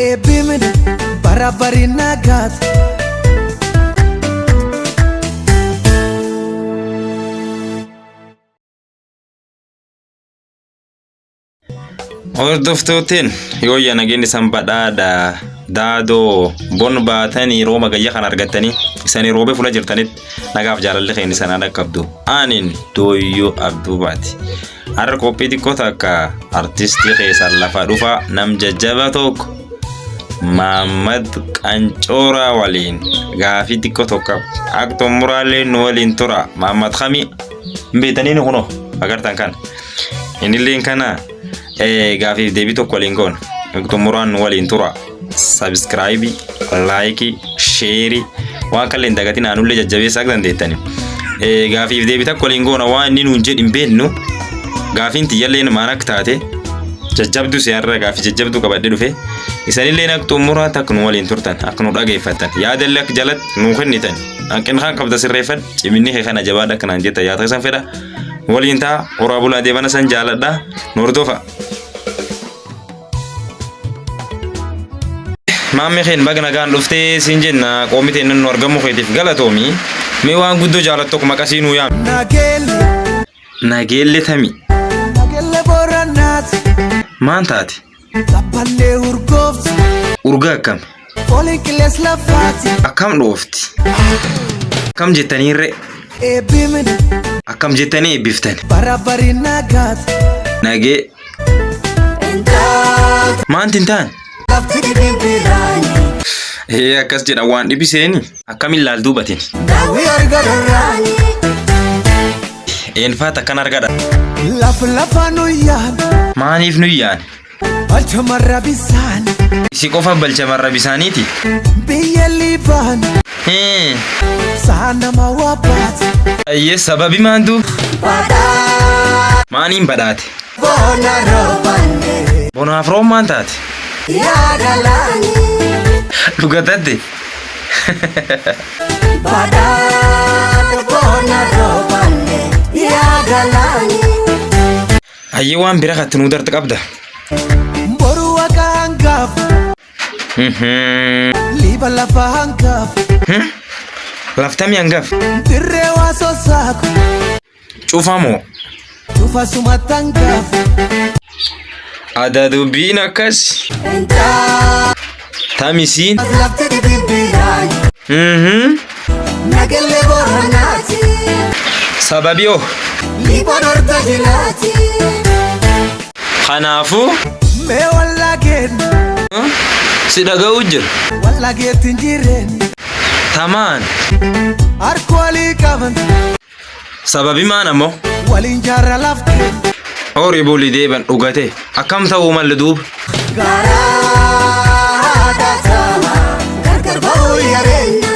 Ebimin barabari nagat. Hordoftootteen yoo nageenya isan badhaadha daadoo bon baatanii rooma gayya kan argattanii isanii roobee fuula jirtanitti nagaaf jaalalli keenya isaan dhaqqabdu anin Dooyyoo Abduu Baati har'a qophii xiqqoo takka artistii keessan lafa dhufa nam jajjaba tokko Maamad Qancooraa waliin gaafii xiqqoo tokko aktoon muraalee nu waliin tura Maamad Khami beetanii kuno agartan kan inilleen kana gaafii deebii tokko waliin goon aktoon muraan nu waliin tura subscribe like share waan kalleen dagatiin aanullee jajjabeessaa dandeettani gaafii deebii tokko waliin goona waan inni nuun jedhin beennu gaafiin tiyyalleen maan akka taate jajjabdu siyaarra gaafii jajjabdu qabadde dhufe isanillee aktoon muraa takka nu waliin turtan akka nu dhageeffattan yaadallee akka jalatti nu kennitan hanqin kan qabda sirreeffan ciminni kee kana jabaadha kanaan jetta yaata isan fedha waliin taa horaa bulaa deebana san jaaladha nu hordofa. Maammi keen baga nagaan dhuftee siin jenna qoomiteen nu argamu keetiif galatoomi mee waan guddoo jaalattu tokko maqasii nuu yaam Nageelle tami Nageelle Booranaati maan taate Taphallee urgoofti urgaa akkam Fooliin qillees lafaati akkam dhoofti akkam jettaniirre Eebimin akkam jettanii eebbiftani barabari nagat. nagee maan tintaan Lafti dibirani akkas jedha waan dhibiseeni akkamiin laal duubatin Daawii argadarraani eenfaata kan argadha Lafa nuyyaan maaniif nuyyaan Balcha marra bisaan isi qofa balcha marra bisaaniiti Biyya Liibaan Saanama waabaati ayyee sababi maantu Badhaa maaniin badhaate Boona roobande bonaaf roomaan taate Yaadalaani dhugatatte Badhaa boona roobande Yaadalaani ayyee waan bira katti nuu darti qabda Boru waka hangaaf Liiba lafa hangaaf laftami hangaf Dirree waa sosaaku cufamoo Dhufa sumatti hangaaf ada dubbiin akkas tamisiin Lafti dibirani Nageelle Booranaati sababi oo Liibaan ortajilaati kanaafuu Mee wallageen si dhaga'uu jira wallageetti jireen tamaan Harku walii qaban sababi maan ammoo waliin jaarra lafteen horii bulii deeban dhugate akkam ta'uu malli duuba Garaa taatama gargar ba'uu yareenya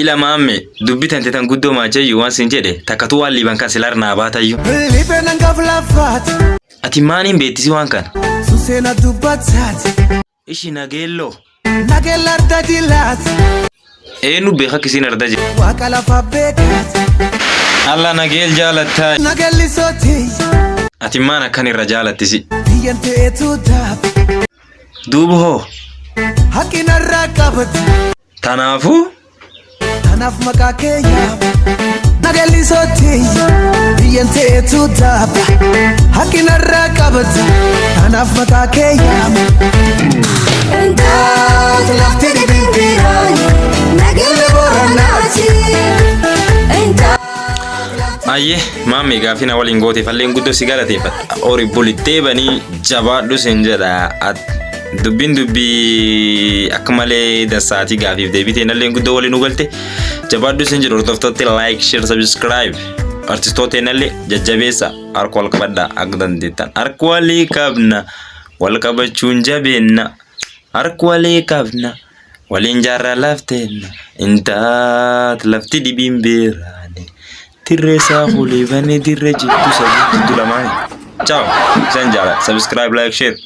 ila maamme dubbitan tetan guddoo maachayyuu waan sin jedhe takkatuu waan liiban kan silar naa baatayyuu Liibeen hangaaf lafaati ati maaniin beettisi waan kana Suseena dubbataati ishi nageelloo Nageelle ardajilaati eenyu beeka kisiin arda jira Waaqa lafa beekaati alla nageel jaalattaa Nageelli sotii ati maan akkan irra jaalattisi Biyyan ta'eetu daaba duuba hoo Haqqinarraa qabati tanaafuu Kanaaf maqaa kee yaaba Nageelli sotii Biyyan ta'eetu daaba Haqqinarraa qabati Kanaaf maqaa kee yaaba Lafti dibirani Nageelle Booranaati ayyee maamme gaafii na waliin goote falleen guddoo si galateeffadha horii bulittee banii jabaadhu sin jedha dubbiin dubbii akka malee dansaatii gaafiif deebitee nalleen guddoo waliin ugalte jabaadhu sin jedhu hordoftootti like share subscribe artistoota nallee jajjabeessa harka wal qabadhaa akka dandeettan harka walii qabna wal qabachuun jabeenna harka walii qabna waliin jaarraa lafteenna intaat lafti dhibiin beeraane tirreessaa fuulee banee dirree jittu sabii dulamaan ciao san jaala subscribe like share